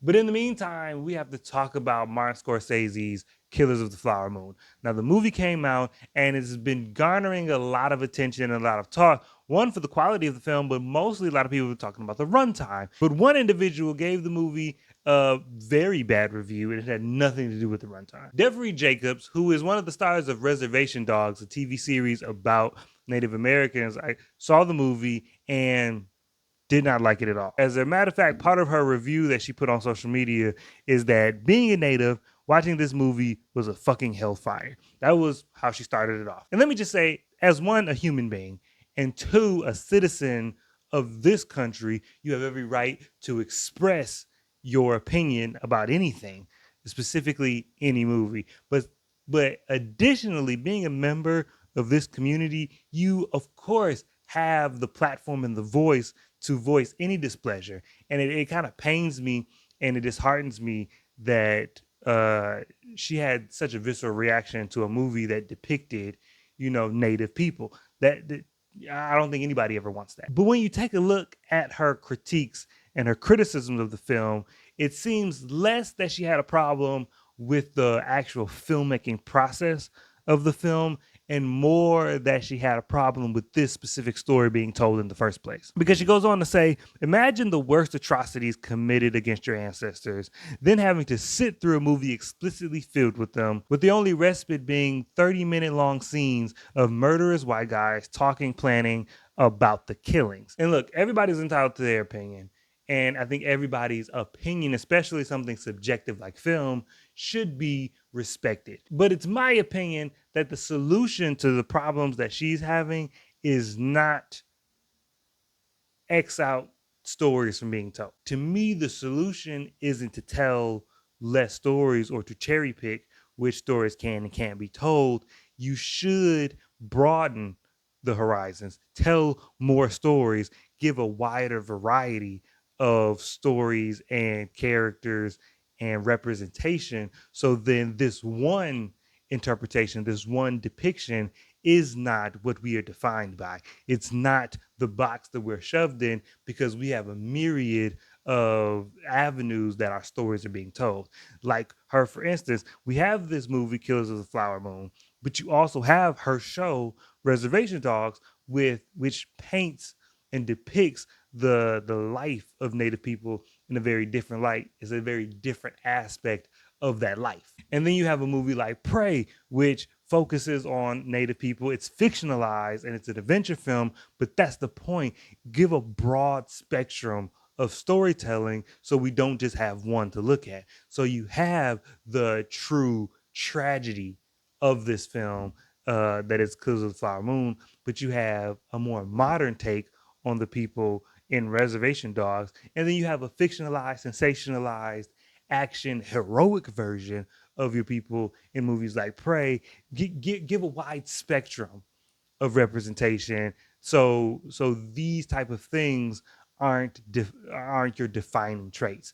But in the meantime, we have to talk about Martin Scorsese's Killers of the Flower Moon. Now, the movie came out and it's been garnering a lot of attention and a lot of talk. One, for the quality of the film, but mostly a lot of people were talking about the runtime. But one individual gave the movie a very bad review, and it had nothing to do with the runtime. Devery Jacobs, who is one of the stars of Reservation Dogs, a TV series about Native Americans, I saw the movie and did not like it at all. As a matter of fact, part of her review that she put on social media is that being a native, watching this movie was a fucking hellfire. That was how she started it off. And let me just say, as one, a human being, and two, a citizen of this country, you have every right to express your opinion about anything, specifically any movie. But additionally, being a member of this community, you of course have the platform and the voice to voice any displeasure. And it kind of pains me and it disheartens me that she had such a visceral reaction to a movie that depicted, Native people. That I don't think anybody ever wants that. But when you take a look at her critiques and her criticisms of the film, it seems less that she had a problem with the actual filmmaking process of the film and more that she had a problem with this specific story being told in the first place. Because she goes on to say, imagine the worst atrocities committed against your ancestors, then having to sit through a movie explicitly filled with them, with the only respite being 30-minute long scenes of murderous white guys talking, planning about the killings. And look, everybody's entitled to their opinion. And I think everybody's opinion, especially something subjective like film, should be respected. But it's my opinion that the solution to the problems that she's having is not X out stories from being told. To me, the solution isn't to tell less stories or to cherry pick which stories can and can't be told. You should broaden the horizons, tell more stories, give a wider variety of stories and characters and representation. So then this one interpretation, this one depiction is not what we are defined by. It's not the box that we're shoved in because we have a myriad of avenues that our stories are being told. Like her, for instance, we have this movie, Killers of the Flower Moon, but you also have her show, Reservation Dogs, which paints and depicts the life of Native people in a very different light. It's a very different aspect of that life. And then you have a movie like Prey, which focuses on Native people. It's fictionalized and it's an adventure film, but that's the point. Give a broad spectrum of storytelling so we don't just have one to look at. So you have the true tragedy of this film that is Killers of the Flower Moon, but you have a more modern take on the people in Reservation Dogs, and then you have a fictionalized, sensationalized, action, heroic version of your people in movies like Prey. Give a wide spectrum of representation, so these type of things aren't your defining traits.